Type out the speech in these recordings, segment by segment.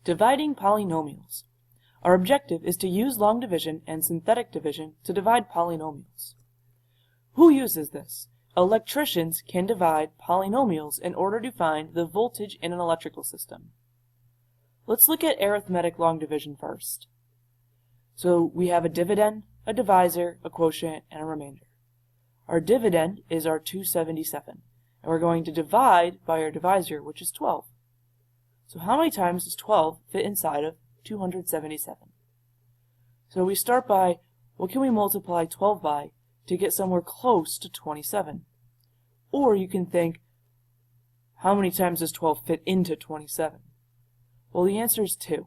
Dividing polynomials. Our objective is to use long division and synthetic division to divide polynomials. Who uses this? Electricians can divide polynomials in order to find the voltage in an electrical system. Let's look at arithmetic long division first. So we have a dividend, a divisor, a quotient, and a remainder. Our dividend is our 277, and we're going to divide by our divisor, which is 12. So how many times does 12 fit inside of 277? So we start by, what can we multiply 12 by to get somewhere close to 27? Or you can think, how many times does 12 fit into 27? Well, the answer is 2.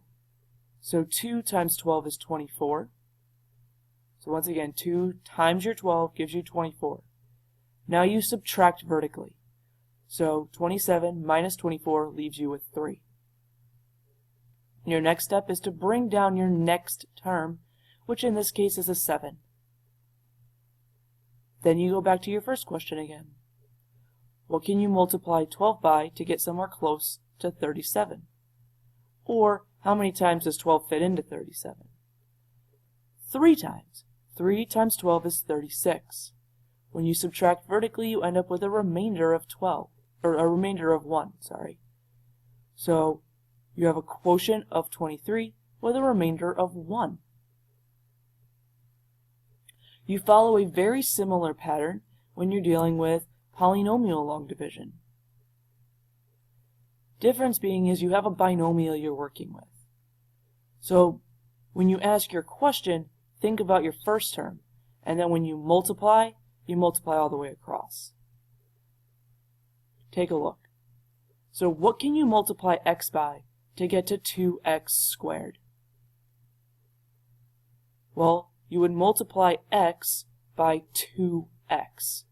So 2 times 12 is 24. So once again, 2 times your 12 gives you 24. Now you subtract vertically. So 27 minus 24 leaves you with 3. Your next step is to bring down your next term, which in this case is a 7. Then you go back to your first question again. What can you multiply 12 by to get somewhere close to 37? Or how many times does 12 fit into 37? 3 times. 3 times 12 is 36. When you subtract vertically, you end up with a remainder of 12, or a remainder of 1, sorry. So you have a quotient of 23 with a remainder of 1. You follow a very similar pattern when you're dealing with polynomial long division. Difference being is you have a binomial you're working with. So when you ask your question, think about your first term, and then when you multiply all the way across. Take a look. So what can you multiply x by to get to 2x squared? Well, you would multiply x by 2x.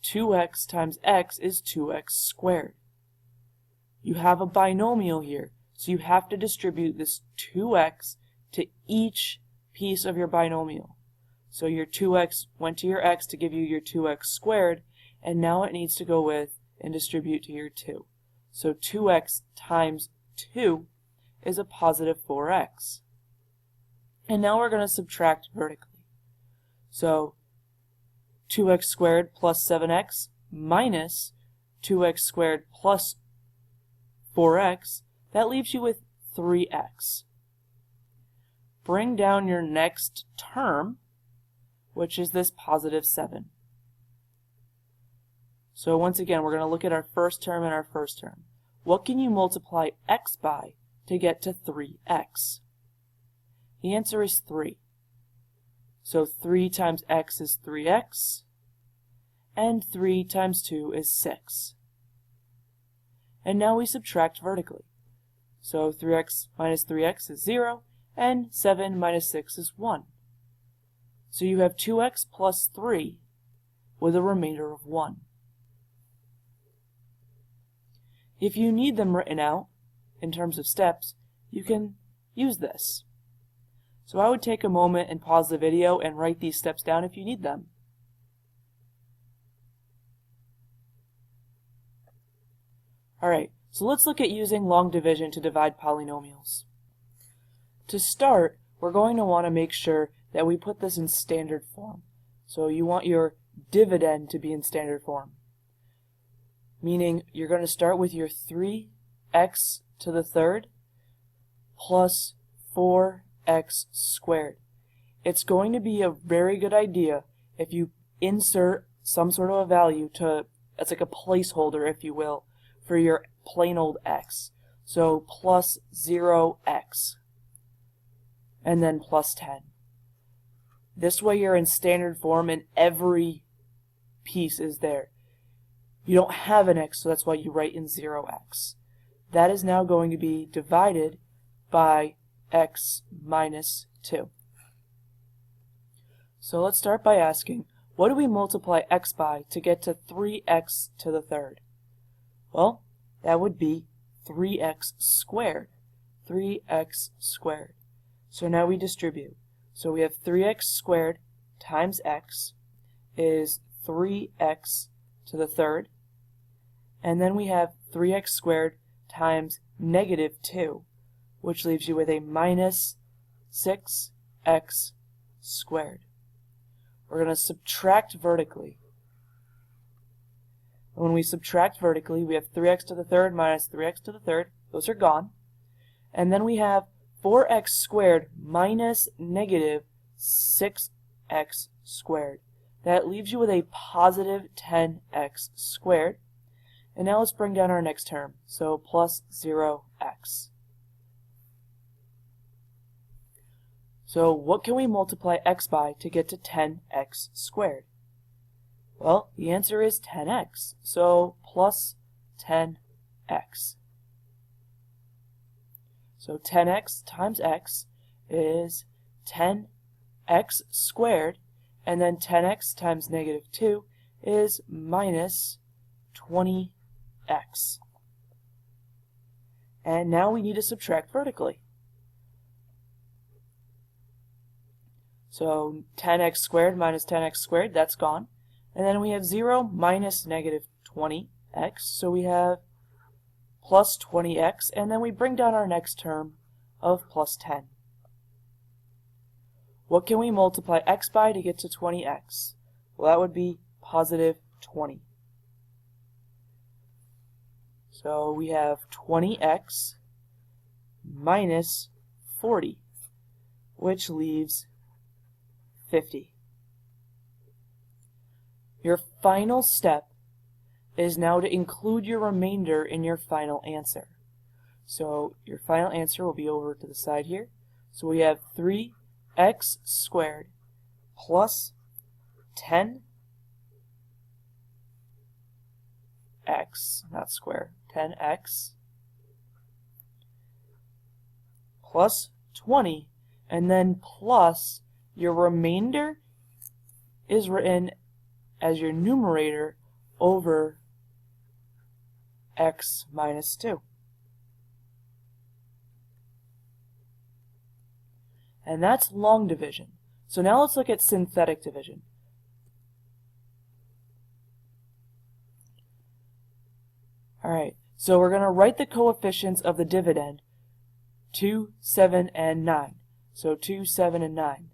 2x times x is 2x squared. You have a binomial here, so you have to distribute this 2x to each piece of your binomial. So your 2x went to your x to give you your 2x squared, and now it needs to go with and distribute to your 2. So 2x times 2 is a positive 4x. And now we're going to subtract vertically. So 2x squared plus 7x minus 2x squared plus 4x, that leaves you with 3x. Bring down your next term, which is this positive 7. So once again, we're going to look at our first term and our first term. What can you multiply x by to get to 3x? The answer is 3. So 3 times x is 3x, and 3 times 2 is 6. And now we subtract vertically. So 3x minus 3x is 0, and 7 minus 6 is 1. So you have 2x plus 3 with a remainder of 1. If you need them written out in terms of steps, you can use this. So I would take a moment and pause the video and write these steps down if you need them. Alright, so let's look at using long division to divide polynomials. To start, we're going to want to make sure that we put this in standard form. So you want your dividend to be in standard form. Meaning you're going to start with your 3x to the third plus 4x squared. It's going to be a very good idea if you insert some sort of a value to, it's like a placeholder if you will, for your plain old x. So plus 0x and then plus 10. This way you're in standard form and every piece is there. You don't have an x, so that's why you write in 0x. That is now going to be divided by x minus 2. So let's start by asking, what do we multiply x by to get to 3x to the third? Well, that would be 3x squared. 3x squared. So now we distribute. So we have 3x squared times x is 3x to the third. And then we have 3x squared times negative 2, which leaves you with a minus 6x squared. We're going to subtract vertically. And when we subtract vertically, we have 3x to the third minus 3x to the third. Those are gone. And then we have 4x squared minus negative 6x squared. That leaves you with a positive 10x squared. And now let's bring down our next term. So plus 0x. So what can we multiply x by to get to 10x squared? Well, the answer is 10x. So plus 10x. So 10x times x is 10x squared, and then 10x times negative 2 is minus 20x. And now we need to subtract vertically. So 10x squared minus 10x squared, that's gone. And then we have 0 minus negative 20x, so we have plus 20x, and then we bring down our next term of plus 10. What can we multiply x by to get to 20x? Well, that would be positive 20. So we have 20x minus 40, which leaves 50. Your final step is now to include your remainder in your final answer. So your final answer will be over to the side here. So we have 3x squared plus 10x, not square, 10x plus 20, and then plus your remainder is written as your numerator over x minus 2. And that's long division. So now let's look at synthetic division. Alright, so we're going to write the coefficients of the dividend 2, 7, and 9. So 2, 7, and 9.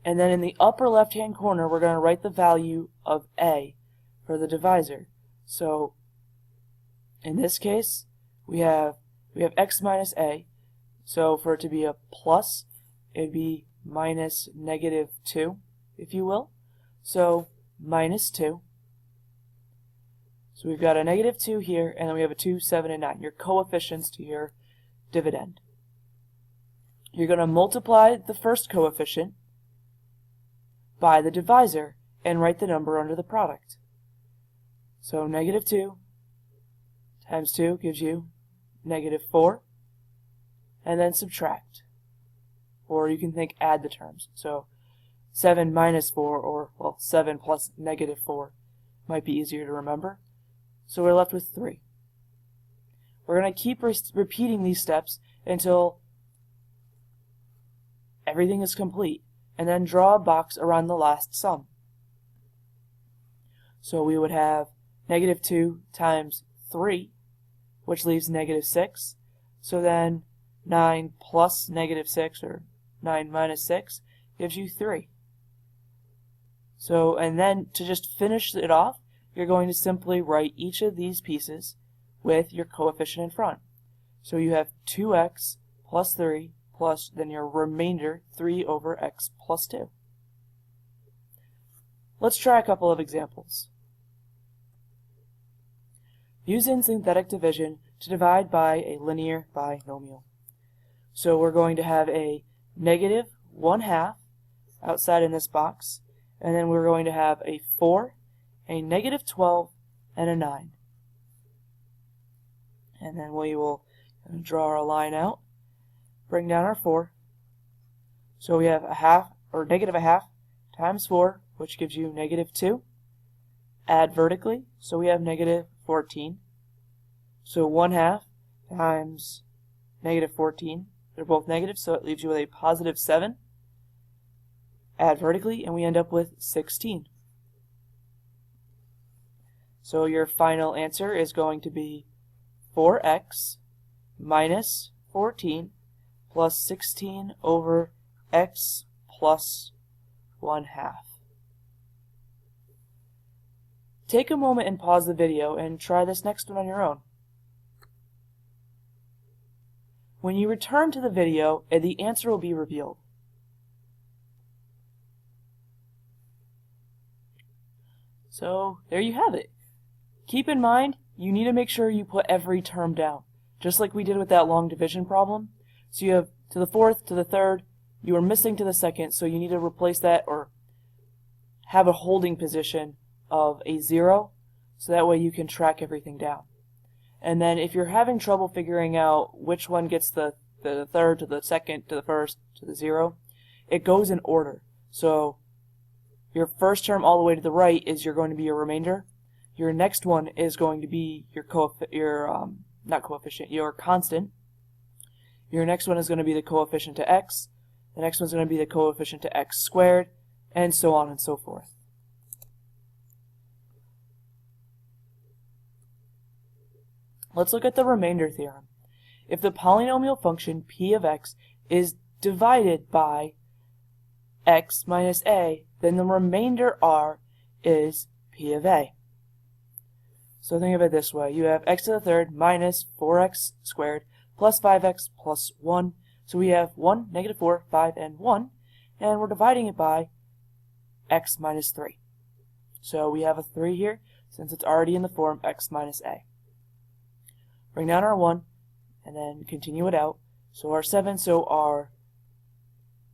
And then in the upper left-hand corner, we're going to write the value of a for the divisor. So in this case, we have x minus a. So for it to be a plus, it'd be minus negative 2, if you will. So minus 2. So we've got a negative 2 here, and then we have a 2, 7, and 9, your coefficients to your dividend. You're going to multiply the first coefficient by the divisor and write the number under the product. So negative 2 times 2 gives you negative 4, and then subtract. Or you can think add the terms. So 7 minus 4, or well, 7 plus negative 4 might be easier to remember. So we're left with 3. We're going to keep repeating these steps until everything is complete, and then draw a box around the last sum. So we would have negative 2 times 3, which leaves negative 6. So then 9 plus negative 6, or 9 minus 6, gives you 3. So, and then to just finish it off, you're going to simply write each of these pieces with your coefficient in front. So you have 2x plus 3 plus then your remainder 3 over x plus 2. Let's try a couple of examples. Using synthetic division to divide by a linear binomial. So we're going to have a negative 1/2 outside in this box, and then we're going to have a 4, a negative 12, and a 9. And then we will draw our line out, bring down our 4. So we have a half, or negative 1/2 times 4, which gives you negative 2. Add vertically, so we have negative 14. So 1/2 times negative 14, they're both negative, so it leaves you with a positive 7. Add vertically, and we end up with 16. So your final answer is going to be 4x minus 14 plus 16 over x plus 1/2. Take a moment and pause the video and try this next one on your own. When you return to the video, the answer will be revealed. So there you have it. Keep in mind, you need to make sure you put every term down, just like we did with that long division problem. So you have to the fourth, to the third, you are missing to the second, so you need to replace that or have a holding position of a 0, so that way you can track everything down. And then if you're having trouble figuring out which one gets the third to the second to the first to the 0, it goes in order. So your first term all the way to the right is going to be your remainder. Your next one is going to be your your constant. Your next one is going to be the coefficient to x. The next one is going to be the coefficient to x squared, and so on and so forth. Let's look at the remainder theorem. If the polynomial function p of x is divided by x minus a, then the remainder r is p of a. So think of it this way. You have x to the third minus 4x squared plus 5x plus 1. So we have 1, negative 4, 5, and 1. And we're dividing it by x minus 3. So we have a 3 here since it's already in the form x minus a. Bring down our 1 and then continue it out. So our 7, so our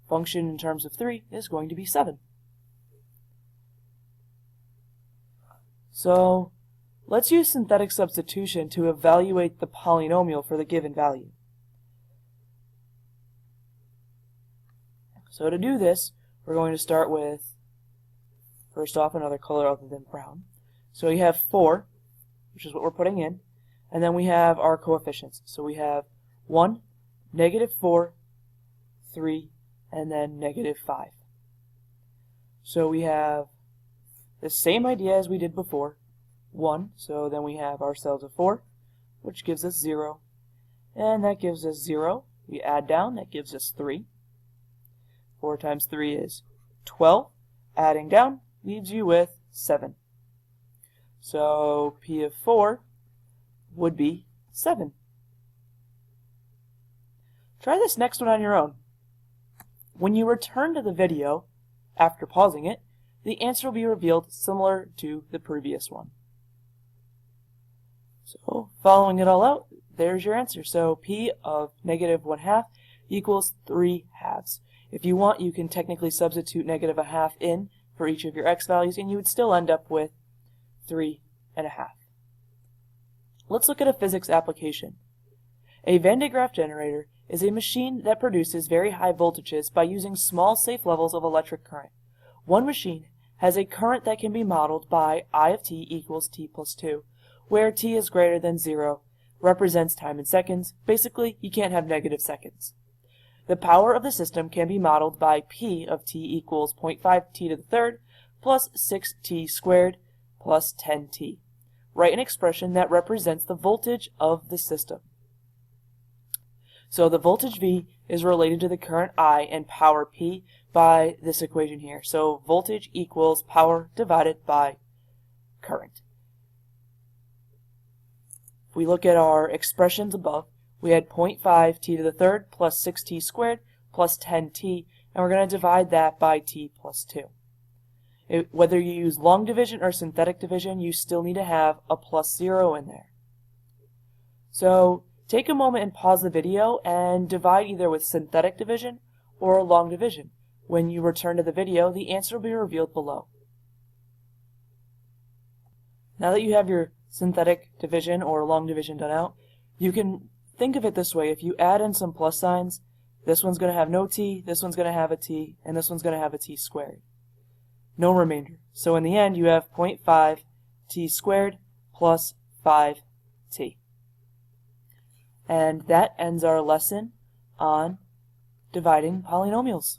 function in terms of 3 is going to be 7. So let's use synthetic substitution to evaluate the polynomial for the given value. So to do this, we're going to start with, first off, another color other than brown. So you have 4, which is what we're putting in, and then we have our coefficients. So we have 1, negative 4, 3, and then negative 5. So we have the same idea as we did before, 1, so then we have ourselves a 4, which gives us 0, and that gives us 0. We add down, that gives us 3. 4 times 3 is 12. Adding down leaves you with 7. So p of 4 would be 7. Try this next one on your own. When you return to the video, after pausing it, the answer will be revealed similar to the previous one. So following it all out, there's your answer. So p of negative 1/2 equals 3/2. If you want, you can technically substitute negative 1/2 in for each of your x values, and you would still end up with 3.5. Let's look at a physics application. A Van de Graaff generator is a machine that produces very high voltages by using small safe levels of electric current. One machine has a current that can be modeled by I of t equals t plus 2, where t is greater than 0, represents time in seconds. Basically, you can't have negative seconds. The power of the system can be modeled by P of t equals 0.5 t to the third plus 6t squared plus 10t. Write an expression that represents the voltage of the system. So the voltage V is related to the current I and power P by this equation here. So voltage equals power divided by current. If we look at our expressions above, we had 0.5 t to the third plus 6t squared plus 10t, and we're going to divide that by t plus 2. Whether you use long division or synthetic division, you still need to have a plus 0 in there. So take a moment and pause the video and divide either with synthetic division or long division. When you return to the video, the answer will be revealed below. Now that you have your synthetic division or long division done out, you can think of it this way. If you add in some plus signs, this one's going to have no t, this one's going to have a t, and this one's going to have a t squared. No remainder. So in the end, you have 0.5 t squared plus 5t. And that ends our lesson on dividing polynomials.